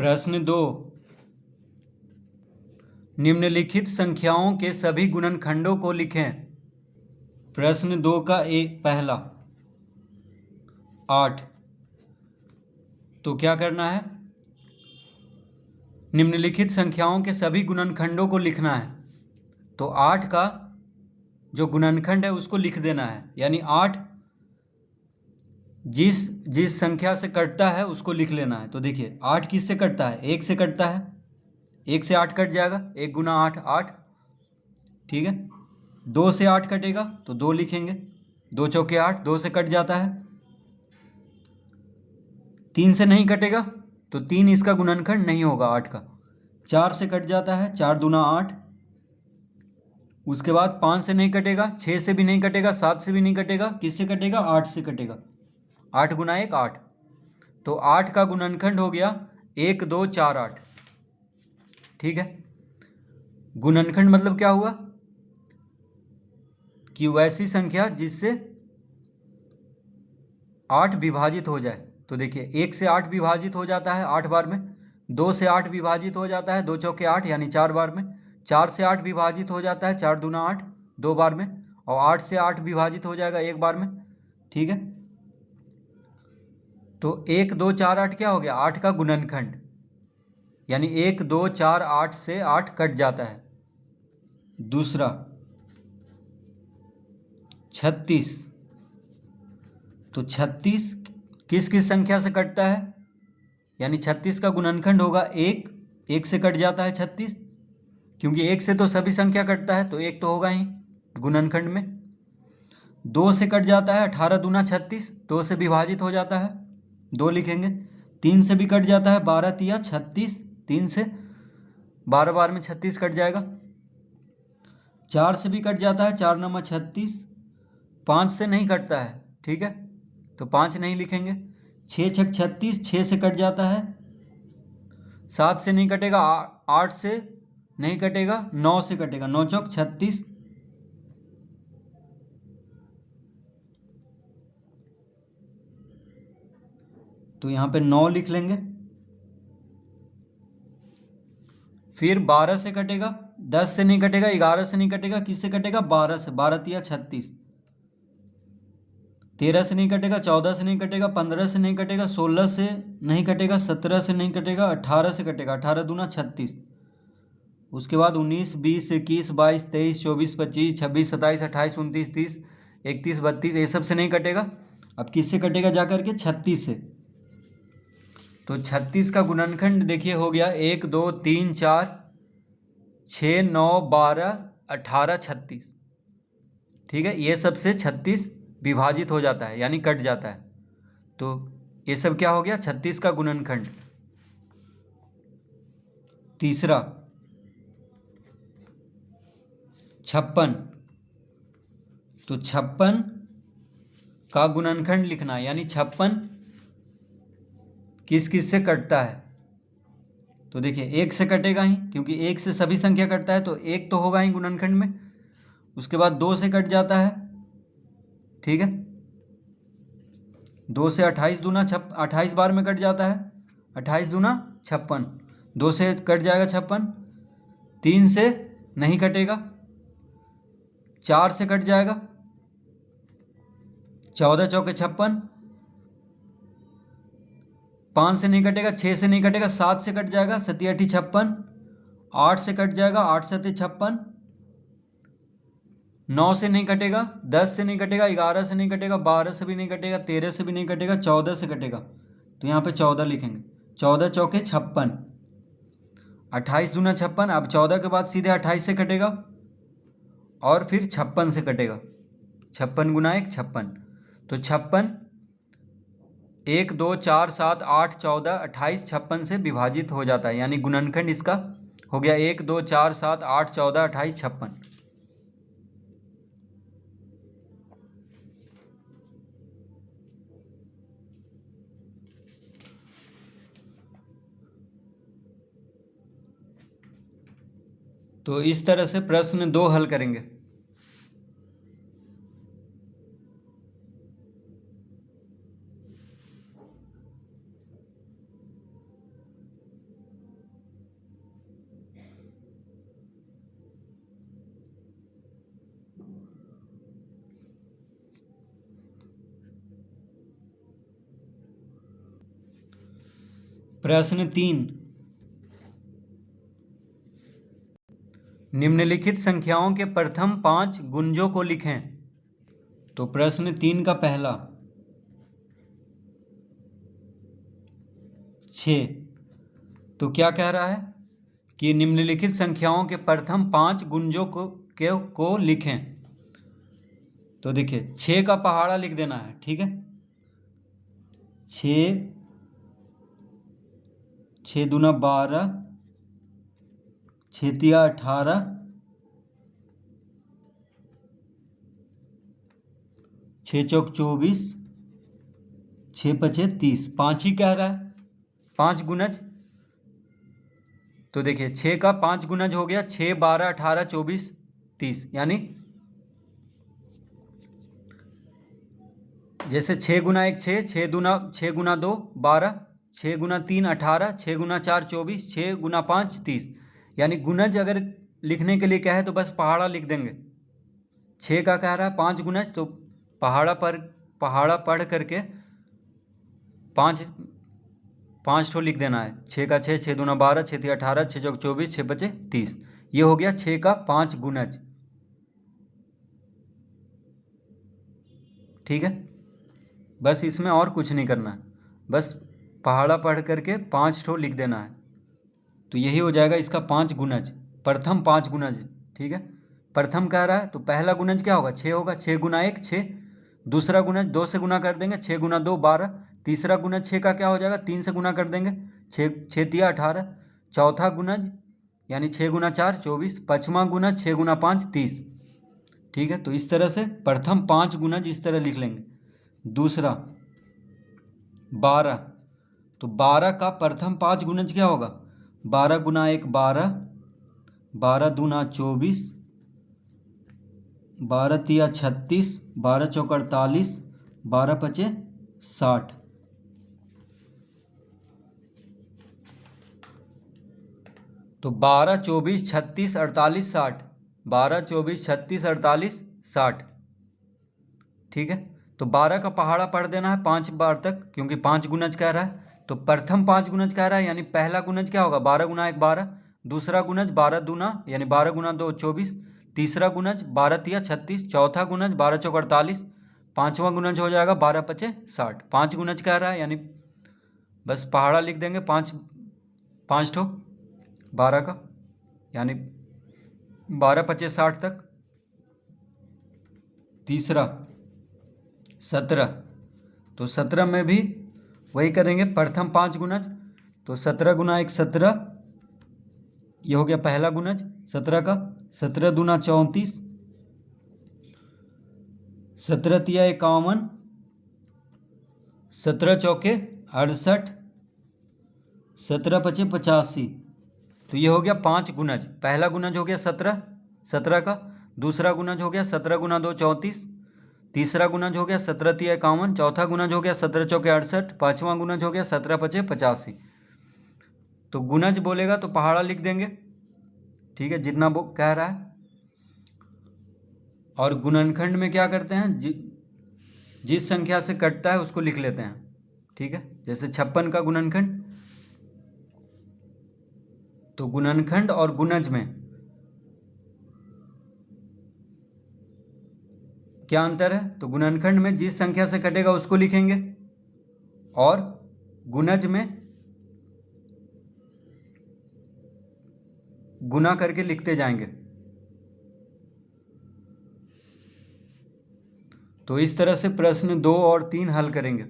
प्रश्न 2, निम्नलिखित संख्याओं के सभी गुणनखंडों को लिखें। प्रश्न 2 का पहला 8। तो क्या करना है, निम्नलिखित संख्याओं के सभी गुणनखंडों को लिखना है। तो 8 का जो गुणनखंड है उसको लिख देना है, यानी 8 जिस संख्या से कटता है उसको लिख लेना है। तो देखिए 8 किस से कटता है, 1 से कटता है, 1 से 8 कट जाएगा, 1 गुना 8 8, ठीक है। 2 से 8 कटेगा तो 2 लिखेंगे, 2 चौके 8, 2 से कट जाता है। 3 से नहीं कटेगा तो 3 इसका गुणनखंड नहीं होगा 8 का। 4 से कट जाता है, 4 दूना 8। उसके बाद 5 से नहीं कटेगा, 6 से भी नहीं कटेगा, 7 से भी नहीं कटेगा, किससे कटेगा, 8 से कटेगा। 8 गुना 1 8, तो 8 का गुणनखंड हो गया 1 2 4 8, ठीक है। गुणनखंड मतलब क्या हुआ कि वैसी संख्या जिससे 8 विभाजित हो जाए। तो देखिए 1 से 8 विभाजित हो जाता है 8 बार में, 2 से 8 विभाजित हो जाता है 2 चौके 8 यानी 4 बार में, 4 से 8 विभाजित हो जाता है 4 दूना 8 2 बार में, और 8 से 8 विभाजित हो जाएगा 1 बार में, ठीक है। तो 1 2 4 8 क्या हो गया, 8 का गुणनखंड, यानी 1 2 4 8 से 8 कट जाता है। दूसरा 36, तो 36 किस किस संख्या से कटता है, यानी 36 का गुणनखंड होगा 1, 1 से कट जाता है 36, क्योंकि 1 से तो सभी संख्या कटता है, तो 1 तो होगा ही गुणनखंड में। 2 से कट जाता है 18 दूना 36, 2 से विभाजित हो जाता है 2 लिखेंगे। 3 से भी कट जाता है 12 तिया 36, 3 से 12 बार में 36 कट जाएगा। 4 से भी कट जाता है 4 नंबर 36, 5 से नहीं कटता है, ठीक है, तो 5 नहीं लिखेंगे। 6 छक 36, 6 से कट जाता है, 7 से नहीं कटेगा, 8 से नहीं कटेगा, 9 से कटेगा, 9 चौक 36, तो यहाँ पे 9 लिख लेंगे। फिर 12 से कटेगा, 10 से नहीं कटेगा, 11 से नहीं कटेगा, किससे कटेगा, 12 से, 12 तिया 36। 13 से नहीं कटेगा, 14 से नहीं कटेगा, 15 से नहीं कटेगा, 16 से नहीं कटेगा, 17 से नहीं कटेगा, 18 से कटेगा, 18 दूना 36। उसके बाद 19 20 21 22 23 24 25 26 27 28 29 30 31 32 ये सब से नहीं कटेगा। अब किससे कटेगा जा करके, 36 से। तो 36 का गुणनखंड देखिए हो गया 1 2 3 4 6 9 12 18 36, ठीक है। ये सब से 36 विभाजित हो जाता है यानी कट जाता है, तो ये सब क्या हो गया, 36 का गुणनखंड। तीसरा 56, तो 56 का गुणनखंड लिखना है, यानी 56 किस किस से कटता है। तो देखिए 1 से कटेगा ही, क्योंकि 1 से सभी संख्या कटता है, तो 1 तो होगा ही गुणनखंड में। उसके बाद 2 से कट जाता है, ठीक है, 2 से 28 दूना 28 बार में कट जाता है, 28 दूना 56, 2 से कट जाएगा 56, 3 से नहीं कटेगा, 4 से कट जाएगा, 14 चौके 56, 5 से नहीं कटेगा, 6 से नहीं कटेगा, 7 से कट जाएगा, 7 8 56, 8 से कट जाएगा, 8 7 56, 9 से नहीं कटेगा, 10 से नहीं कटेगा, 11 से नहीं कटेगा, 12 से भी नहीं कटेगा, 13 से भी नहीं कटेगा, 14 से कटेगा, तो यहाँ पे 14 लिखेंगे। 14 चौके 56, 28 दूना 56, अब 14 के बाद सीधे 28 से कटेगा और फिर 56 से कटेगा, 56 गुना 1 56, तो 56 1 2 4 7 8 14 28 56 से विभाजित हो जाता है, यानी गुणनखंड इसका हो गया 1 2 4 7 8 14 28 56। तो इस तरह से प्रश्न 2 हल करेंगे। प्रश्न 3, निम्नलिखित संख्याओं के प्रथम 5 गुंजों को लिखें। तो प्रश्न 3 का पहला 6, तो क्या कह रहा है कि निम्नलिखित संख्याओं के प्रथम 5 गुंजों को लिखें। तो देखिए 6 का पहाड़ा लिख देना है, ठीक है। 6 दूना 12, 6 तिया 18, 6 चौक 24, 6 पचे 30, 5 ही कह रहा है, 5 गुनज। तो देखिए 6 का 5 गुनज हो गया 6, 12, 18, 24, 30, यानी जैसे 6 गुना 1 6, 6 गुना 2 12, 6 गुना 3 18, 6 गुना 4 24, 6 गुना 5 30, यानी गुनज अगर लिखने के लिए कहे तो बस पहाड़ा लिख देंगे। 6 का कह रहा है 5 गुनज, तो पहाड़ा पढ़ करके 5 ठो लिख देना है। 6 का 6, 6 दूना 12, 6 तिया 18, 6 चौक 24, 6 पचे 30, ये हो गया 6 का 5 गुनज, ठीक है। बस इसमें और कुछ नहीं करना है, बस पहाड़ा पढ़ करके 5 ठो लिख देना है। तो यही हो जाएगा इसका 5 गुनज, प्रथम 5 गुनज, ठीक है। प्रथम कह रहा है तो पहला गुनज क्या होगा, 6 होगा। 6 गुना 1 6, दूसरा गुनज 2 से गुना कर देंगे, 6 गुना 2 12, तीसरा गुनज 6 का क्या हो जाएगा, 3 से गुना कर देंगे, 6 तिया 18, चौथा गुनज यानी 6 गुना 4 24, पाँचवां गुनज 6 गुना 5 30, ठीक है। तो इस तरह से प्रथम 5 गुनज इस तरह लिख लेंगे। दूसरा 12, तो 12 का प्रथम 5 गुनज क्या होगा, 12 गुना 1 12, 12 दूना 24, 12 तिया 36, 12 चौक 48, 12 पचे 60। तो 12 24 36 48 60, 12 24 36 48 60, ठीक है। तो 12 का पहाड़ा पढ़ देना है 5 बार तक, क्योंकि 5 गुनज कह रहा है। तो प्रथम 5 गुनज कह रहा है, यानी पहला गुनज क्या होगा, 12 गुना 1 12, दूसरा गुनज 12 दूना यानी 12 गुना 2 24, तीसरा गुनज 12 तिया 36, चौथा गुनज 12 चौक 48, पाँचवां गुनज हो जाएगा 12 पचे 60। 5 गुनज कह रहा है, यानी बस पहाड़ा लिख देंगे 5 ठो 12 का, यानी 12 पचे 60 तक। तीसरा 17, तो 17 में भी वही करेंगे प्रथम 5 गुनज। तो 17 गुना 1 17, ये हो गया पहला गुनज 17 का। 17 दूना 34, 17 तिया 51, 17 चौके 68, 17 पचे 85। तो ये हो गया 5 गुनज। पहला गुनज हो गया 17 का, दूसरा गुनज हो गया 17 गुना 2 34, तीसरा गुनज हो गया 17 तिया 51, चौथा गुनज हो गया 17 चौके 68, पाँचवां गुनज हो गया 17 पचे 85। तो गुनज बोलेगा तो पहाड़ा लिख देंगे, ठीक है, जितना वो कह रहा है। और गुणनखंड में क्या करते हैं, जिस संख्या से कटता है उसको लिख लेते हैं, ठीक है। जैसे 56 का गुणनखंड, तो गुणनखंड और गुणज में क्या अंतर है, तो गुणनखंड में जिस संख्या से कटेगा उसको लिखेंगे और गुणज में गुना करके लिखते जाएंगे। तो इस तरह से प्रश्न 2 और 3 हल करेंगे।